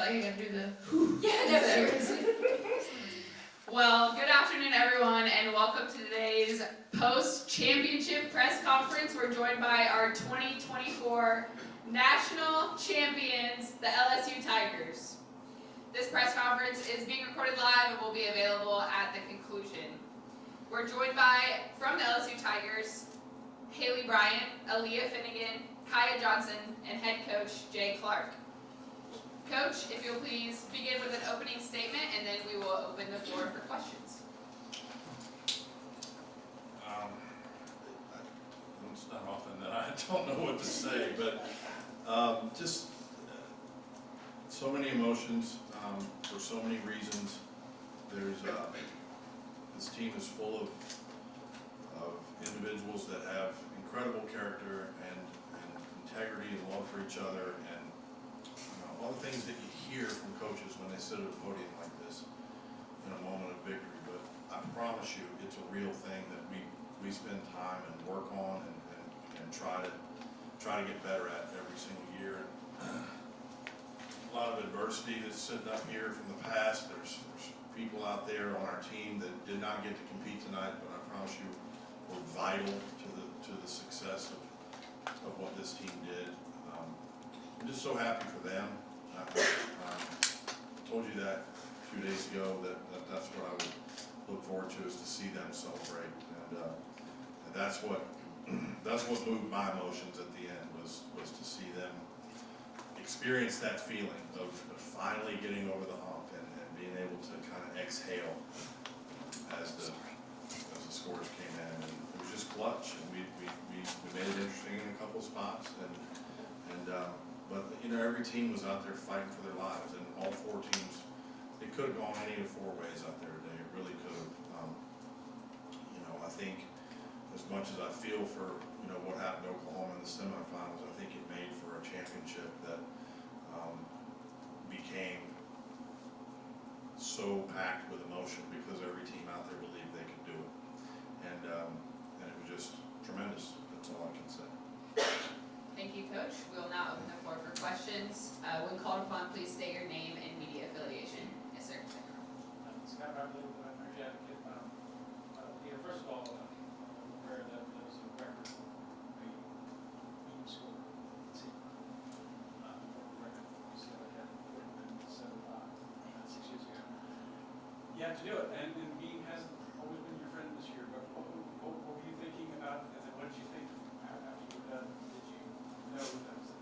like I gotta do the Yeah, no, seriously. Well, good afternoon, everyone, and welcome to today's post-championship press conference. We're joined by our 2024 national champions, the LSU Tigers. This press conference is being recorded live and will be available at the conclusion. We're joined by, from the LSU Tigers, Haley Bryant, Aleah Finnegan, Kaya Johnson, and head coach Jay Clark. Coach, if you'll please begin with an opening statement, and then we will open the floor for questions. It's not often that I don't know what to say, but just so many emotions for so many reasons. There's this team is full of individuals that have incredible character and integrity and love for each other, and all the things that you hear from coaches when they sit at a podium like this in a moment of victory. But I promise you, it's a real thing that we spend time and work on and try to get better at every single year. A lot of adversity that's sitting up here from the past. There's people out there on our team that did not get to compete tonight, but I promise you were vital to the success of what this team did. I'm just so happy for them. I told you that a few days ago that's what I would look forward to, is to see them celebrate, and that's what moved my emotions at the end was to see them experience that feeling of finally getting over the hump and being able to kind of exhale as the scores came in, and it was just clutch, and we made it interesting in a couple spots, but every team was out there fighting for their lives, and all four teams, it could have gone any of four ways out there today. It really could have. I think as much as I feel for what happened to Oklahoma in the semifinals, I think it made for a championship that became so packed with emotion because every team out there believed they could do it, and it was just tremendous. That's all I can say. Thank you, Coach. We will now open the floor for questions. When called upon, please state your name and media affiliation. Yes, sir. Scott Rodley, Energy Advocate. First of all, I'm aware that there was a record mean score. Let's see. Record. You said I had 6 years ago. You have to do it, and Bean hasn't always been your friend this year. But what were you thinking about? And then what did you think after you were done? Did you know what that was?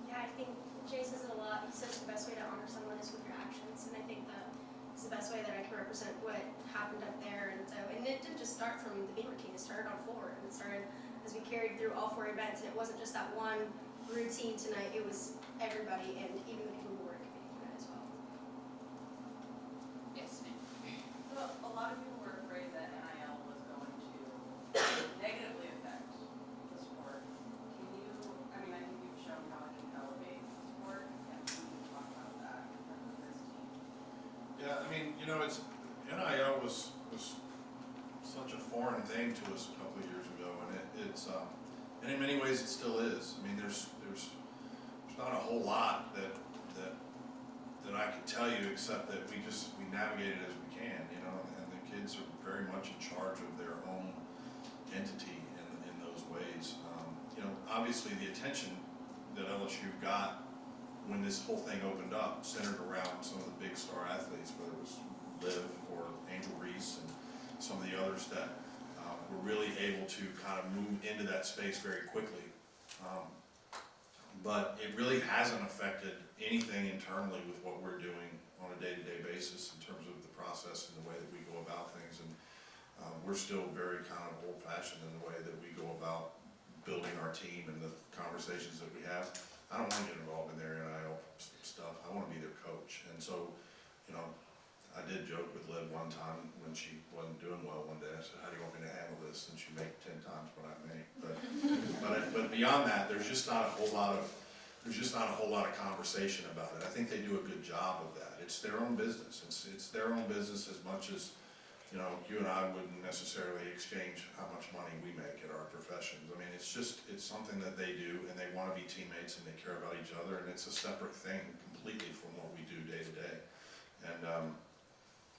Yeah, I think Jay says it a lot. He says the best way to honor someone is with your actions, and I think that is the best way that I can represent what happened up there. And it didn't just start from the beam routine. It started on floor, and it started as we carried through all four events. And it wasn't just that one routine tonight. It was everybody, and even the people who were competing tonight as well. Yes, ma'am. Well, a lot of people were afraid that NIL was going to negatively affect the sport. I think you've shown how it can elevate the sport, and can you talk about that in terms of this team? Yeah, it's NIL was such a foreign thing to us a couple of years ago, and it's and in many ways it still is. There's not a whole lot that I can tell you, except that we navigate it as we can, and the kids are very much in charge of their own entity in those ways. Obviously the attention that LSU got when this whole thing opened up centered around some of the big star athletes, whether it was Liv or Angel Reese and some of the others that were really able to kind of move into that space very quickly. But it really hasn't affected anything internally with what we're doing on a day-to-day basis in terms of the process and the way that we go about things. And we're still very kind of old-fashioned in the way that we go about building our team and the conversations that we have. I don't want to get involved in their NIL stuff. I want to be their coach. And so, I did joke with Liv one time when she wasn't doing well one day. I said, "How do you want me to handle this since you make 10 times what I make?" But beyond that, there's just not a whole lot of conversation about it. I think they do a good job of that. It's their own business. It's their own business as much as you and I wouldn't necessarily exchange how much money we make at our professions. It's something that they do, and they want to be teammates, and they care about each other, and it's a separate thing completely. completely from what we do day to day. And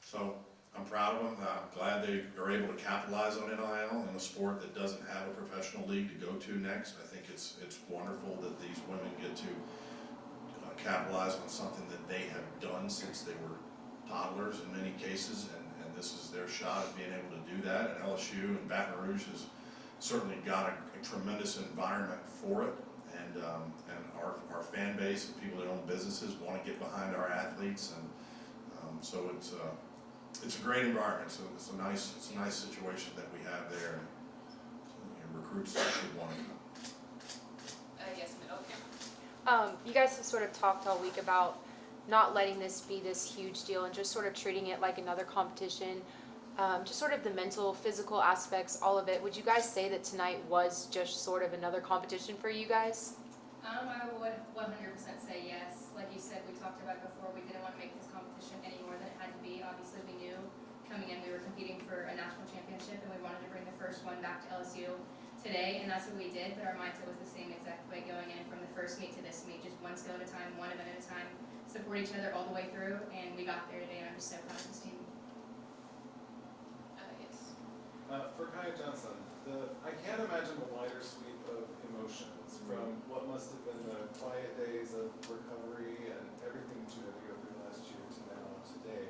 so I'm proud of them. I'm glad they are able to capitalize on NIL in a sport that doesn't have a professional league to go to next. I think it's wonderful that these women get to capitalize on something that they have done since they were toddlers in many cases, and this is their shot at being able to do that. And LSU and Baton Rouge has certainly got a tremendous environment for it, and our fan base and people that own businesses want to get behind our athletes, and so it's a great environment. So it's a nice situation that we have there, and recruits should want to come. Yes, okay. You guys have sort of talked all week about not letting this be this huge deal and just sort of treating it like another competition. Just sort of the mental, physical aspects, all of it. Would you guys say that tonight was just sort of another competition for you guys? I would 100% say yes. Like you said, we talked about it before, we didn't want to make this competition any more than it had to be. Obviously, we knew coming in we were competing for a national championship, and we wanted to bring the first one back to LSU today, and that's what we did, but our mindset was the same exact way going in from the first meet to this meet, just one skill at a time, one event at a time, support each other all the way through, and we got there today, and I'm just so proud of this team. Yes. For Kaya Johnson, I can't imagine a wider sweep of emotions from what must have been the quiet days of recovery and everything that you had to go through last year to now today.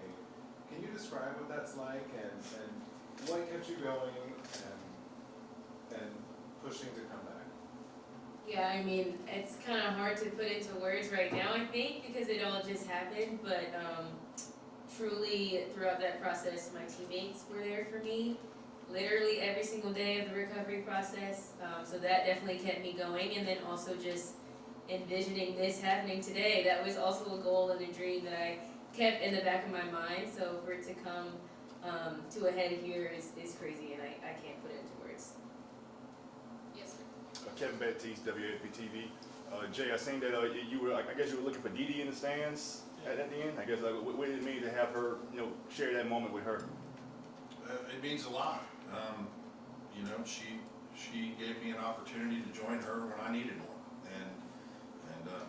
Can you describe what that's like and what kept you going and pushing to come back? Yeah, I mean, it's kind of hard to put into words right now, I think, because it all just happened, but truly throughout that process, my teammates were there for me, literally every single day of the recovery process, so that definitely kept me going, and then also just envisioning this happening today, that was also a goal and a dream that I kept in the back of my mind, so for it to come to a head here is crazy, and I can't put it into words. Yes, sir. Kevin Baptiste, WSB TV. Jay, I seen that you were, I guess you were looking for Dee Dee in the stands at the end. I guess what did it mean to have her, share that moment with her? It means a lot. She gave me an opportunity to join her when I needed one, and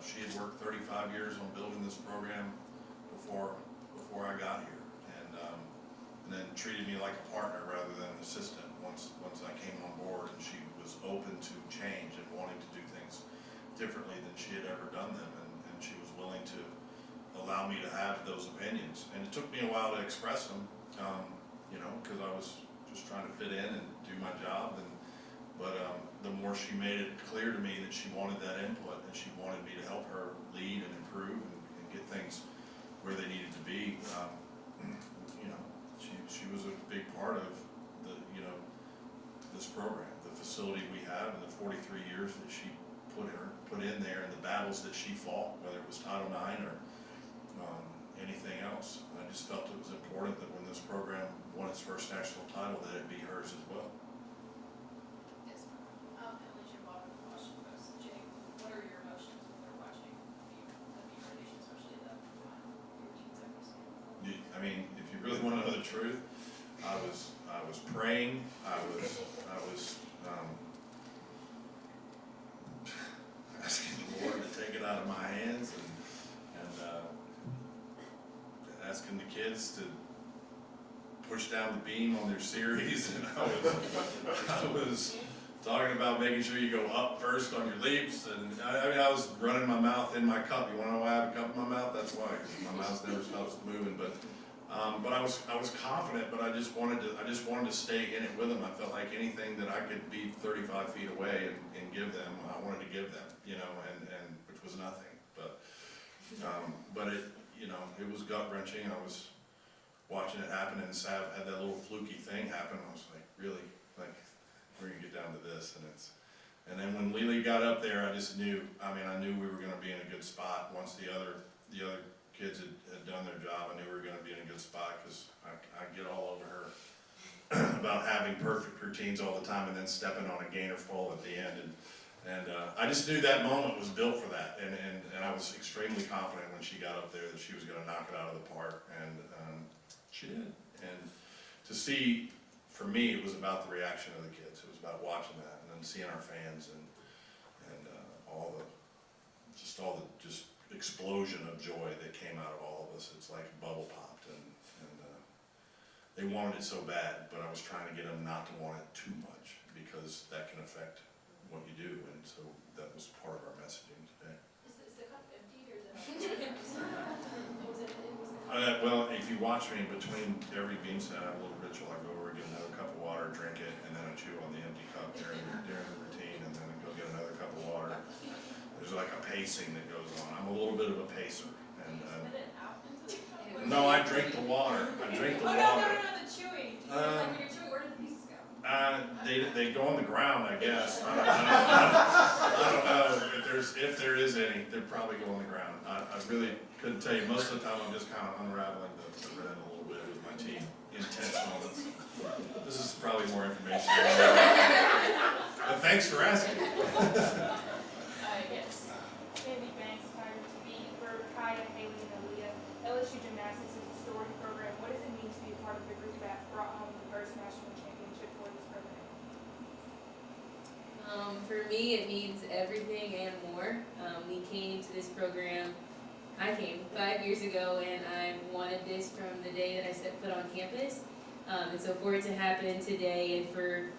she had worked 35 years on building this program before I got here, and then treated me like a partner rather than an assistant once I came on board, and she was open to change and wanting to do things differently than she had ever done them, and she was willing to allow me to have those opinions, and it took me a while to express them, because I was just trying to fit in and do my job, but the more she made it clear to me that she wanted that input and she wanted me to help her lead and improve and get things where they needed to be, she was a big part of this program, the facility we have, and the 43 years that she put in there, and the battles that she fought, whether it was Title IX or anything else. I just felt it was important that when this program won its first national title, that it be hers as well. Yes, And we should welcome the question goes to Jake. What are your emotions when you're watching the rotation, especially the routines that we've seen? I mean, if you really want to know the truth, I was praying. I was asking the Lord to take it out of my hands, and asking the kids to push down the beam on their series, and I was talking about making sure you go up first on your leaps, and I was running my mouth in my cup. You want to know why I have a cup in my mouth? That's why, because my mouth never stops moving. But I was confident, but I just wanted to stay in it with them. I felt like anything that I could be 35 feet away and give them, I wanted to give them, and which was nothing. But it was gut wrenching. I was watching it happen, and Sav had that little fluky thing happen. I was like, really, like, we're gonna get down to this, and then when Lily got up there, I just knew. I knew we were gonna be in a good spot once the other kids had done their job. I knew we were gonna be in a good spot, because I get all over her about having perfect routines all the time and then stepping on a gainer full at the end, and I just knew that moment was built for that, and I was extremely confident when she got up there that she was gonna knock it out of the park, and she did. And to see, for me, it was about the reaction of the kids. It was about watching that and then seeing our fans and all the explosion of joy that came out of all of us. It's like a bubble popped, and they wanted it so bad, but I was trying to get them not to want it too much, because that can affect what you do, and so that was part of our messaging today. Is the cup empty or is it? Well, if you watch me, between every bean set, I have a little ritual. I go over, get another cup of water, drink it, and then I chew on the empty cup during the routine, and then I go get another cup of water. There's like a pacing that goes on. I'm a little bit of a pacer, and Spit it out into the cup? no, I drink the water. I drink the Oh, water. no, the chewing. It's like when you're chewing, where did the pieces go? They go on the ground, I guess. I don't know if there is any. They probably go on the ground. I really couldn't tell you. Most of the time, I'm just kind of unraveling the red a little bit with my team. Intense moments. This is probably more information. But thanks for asking. Yes. Andy Banks, Tiger TV, for Kaya, Haley, and Aleah. LSU Gymnastics is a storied program. What does it mean to be a part of the group that brought home the first national championship for this program? For me, it means everything and more. We came to this program, I came 5 years ago, and I wanted this from the day that I set foot on campus. And so for it to happen today, and for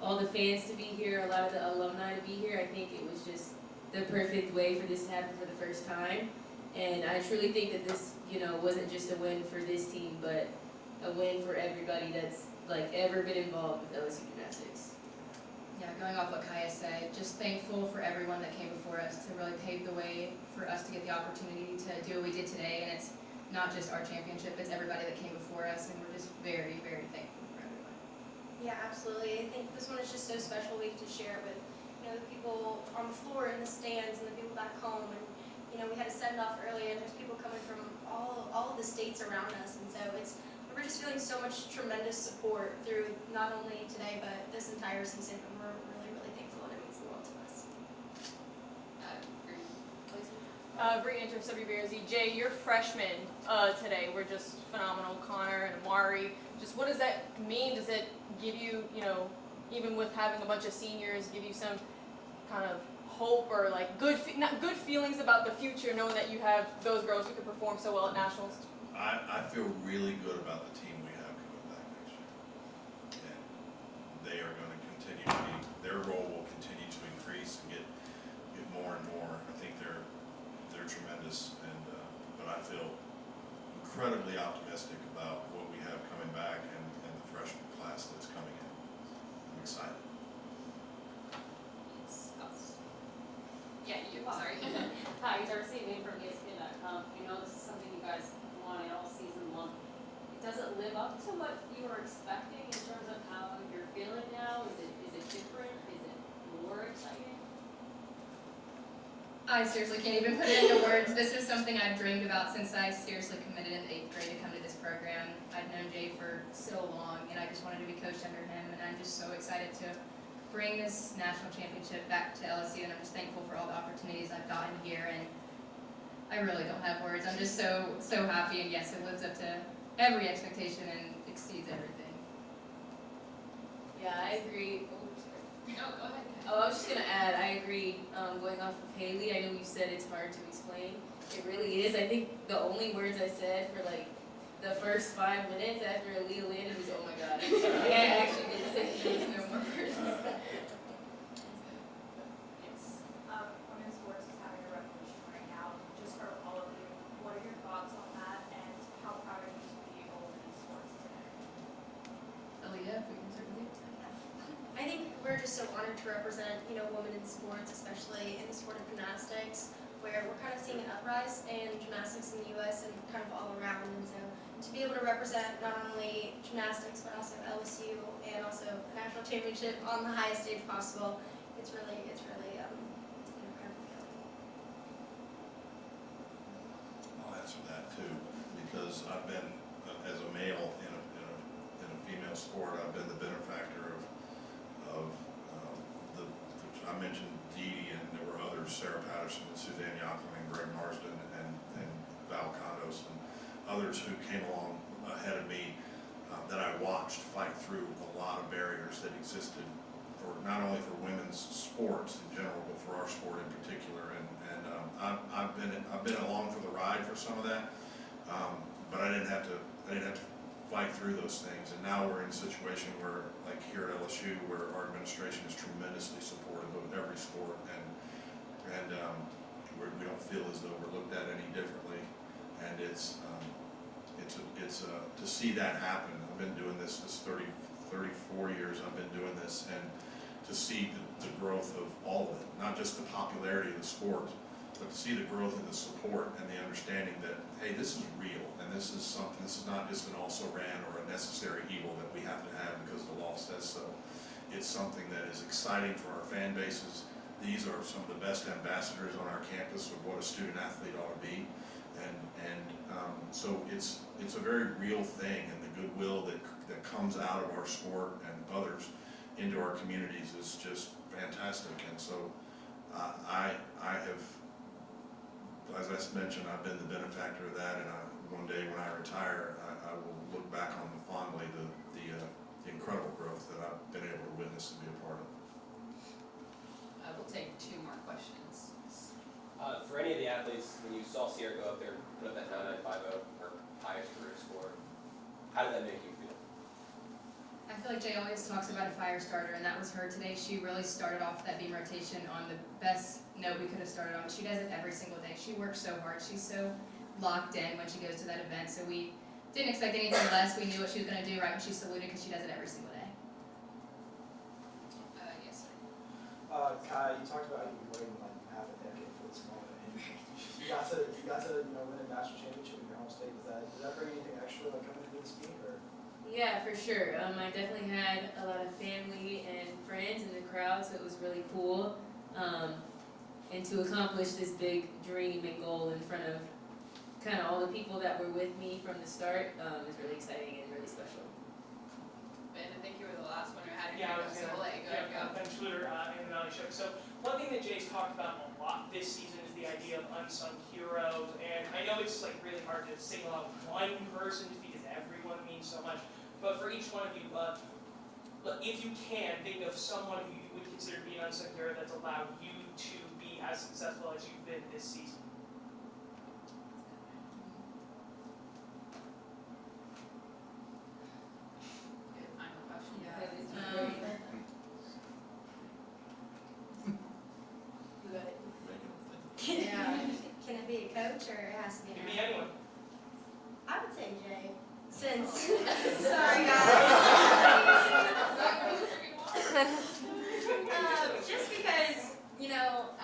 all the fans to be here, a lot of the alumni to be here, I think it was just the perfect way for this to happen for the first time. And I truly think that this, wasn't just a win for this team, but a win for everybody that's ever been involved with LSU Gymnastics. Yeah, going off what Kaya said, just thankful for everyone that came before us to really pave the way for us to get the opportunity to do what we did today. And it's not just our championship, it's everybody that came before us, and we're just very, very thankful for everyone. Yeah, absolutely. I think this one is just so special. We get to share it with, the people on the floor in the stands and the people back home. And, we had a send-off earlier, and there's people coming from all of the states around us. And so we're just feeling so much tremendous support through not only today, but this entire season. And we're really, really thankful, and it means the world to us. Bree Inter, WBRZ. Jay, your freshmen today were just phenomenal. Connor and Amari. Just what does that mean? Does it give you, even with having a bunch of seniors, give you some kind of hope or good feelings about the future, knowing that you have those girls who can perform so well at nationals? I feel really good about the team we have coming back next year. And they are going to continue to be, their role will continue to increase and get more and more. I think they're tremendous, and but I feel incredibly optimistic about what we have coming back and the freshman class that's coming in. I'm excited. Yeah, you, sorry. Hi, Darcy May from ESPN.com. We know this is something you guys wanted all season long. Does it live up to what you were expecting in terms of how you're feeling now? Is it different? Is it more exciting? I seriously can't even put it into words. This is something I've dreamed about since I seriously committed in 8th grade to come to this program. I've known Jay for so long, and I just wanted to be coached under him, and I'm just so excited to bring this national championship back to LSU, and I'm just thankful for all the opportunities I've gotten here, and I really don't have words. I'm just so happy, and yes, it lives up to every expectation and exceeds everything. Yeah, I agree. No, go ahead. Oh, I was just gonna add, I agree, going off of Haley, I know you said it's hard to explain. It really is. I think the only words I said for the first 5 minutes after Aleah landed was, oh my God. I actually didn't say no more words. Yes. Women's sports is having a revolution right now. Just for all of you, what are your thoughts on that, and how proud are you to be a women's sports today? Aleah, if we can start with you. I think we're just so honored to represent, women in sports, especially in the sport of gymnastics, where we're kind of seeing an uprise in gymnastics in the U.S. and kind of all around. And so to be able to represent not only gymnastics, but also LSU and also a national championship on the highest stage possible, it's really incredible feeling. I'll answer that too, because I've been, as a male in a female sport, I've been the benefactor of I mentioned Dee, and there were others, Sarah Patterson and Suzanne Yockling, Greg Marsden, and Val Condos, and others who came along ahead of me that I watched fight through a lot of barriers that existed for not only for women's sport, sports in general, but for our sport in particular. And I've been along for the ride for some of that, but I didn't have to fight through those things. And now we're in a situation where, like here at LSU, where our administration is tremendously supportive of every sport, and we don't feel as though we're looked at any differently. And it's to see that happen. I've been doing this 34 years. I've been doing this, and to see the growth of all of it, not just the popularity of the sport, but to see the growth of the support and the understanding that, hey, this is real, and this is something. This is not just an also-ran or a necessary evil that we have to have because the law says so. It's something that is exciting for our fan bases. These are some of the best ambassadors on our campus of what a student athlete ought to be, and so it's a very real thing, and the goodwill that comes out of our sport and others into our communities is just fantastic. And so I have, as I mentioned, I've been the benefactor of that, and one day when I retire, I will look back on fondly the incredible growth that I've been able to witness and be a part of. We'll take 2 more questions. For any of the athletes, when you saw Sierra go up there, put up that 9950, her highest career score, how did that make you feel? I feel like Jay always talks about a fire starter, and that was her today. She really started off that beam rotation on the best note we could have started on. She does it every single day. She works so hard. She's so locked in when she goes to that event. So we didn't expect anything less. We knew what she was going to do right when she saluted, because she does it every single day. Yes, sir. Kai, you talked about you've been waiting like half a decade for this moment, and you got to win a national championship in your home state. Did that bring anything extra like coming to this meet, or? Yeah, for sure. I definitely had a lot of family and friends in the crowd, so it was really cool. And to accomplish this big dream and goal in front of kind of all the people that were with me from the start is really exciting and really special. Ben, I think you were the last one who had Yeah, your I was so we'll let you go. Ben Schluter, in the Valley Show. So one thing that Jay's talked about a lot this season is the idea of unsung heroes, and I know it's like really hard to single out one person just because everyone means so much. But for each one of you, if you can, think of someone who you would consider to be an unsung hero that's allowed you to be as successful as you've been this season. Good final question. Can it be a coach, or it has to be It an could be athlete? anyone. I would say Jay, since, sorry guys. Just because,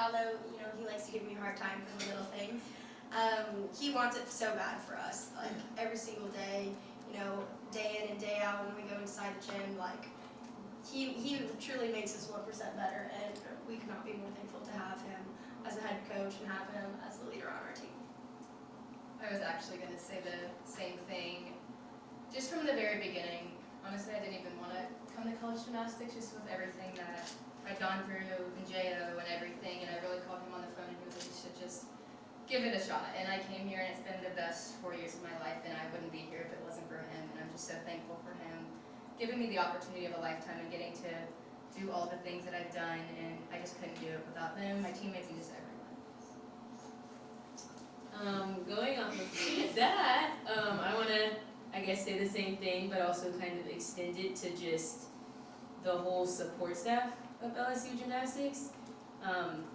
although, he likes to give me a hard time for the little things, he wants it so bad for us, like, every single day, day in and day out when we go inside the gym, like, he truly makes us 1% better, and we could not be more thankful to have him as a head coach and have him as the leader on our team. I was actually going to say the same thing. Just from the very beginning, honestly, I didn't even want to come to college gymnastics, just with everything that I'd gone through in JO and everything, and I really called him on the phone, and he was like, you should just give it a shot. And I came here, and it's been the best 4 years of my life, and I wouldn't be here if it wasn't for him, and I'm just so thankful for him giving me the opportunity of a lifetime and getting to do all the things that I've done, and I just couldn't do it without them, my teammates, and just everyone. Going off of that, I want to, I guess, say the same thing, but also kind of extend it to just the whole support staff of LSU Gymnastics.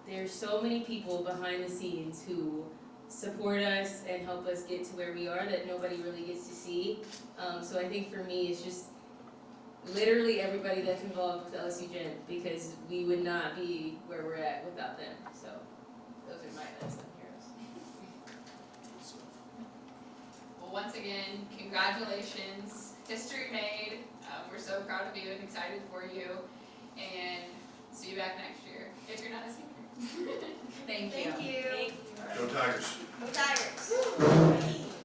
There's so many people behind the scenes who support us and help us get to where we are that nobody really gets to see. So I think for me, it's just literally everybody that's involved with LSU Gym, because we would not be where we're at without them. So those are my unsung heroes. Well, once again, congratulations. History made. We're so proud of you and excited for you. And see you back next year, if you're not a senior. Thank you. Thank you. Go Tigers. Go Tigers.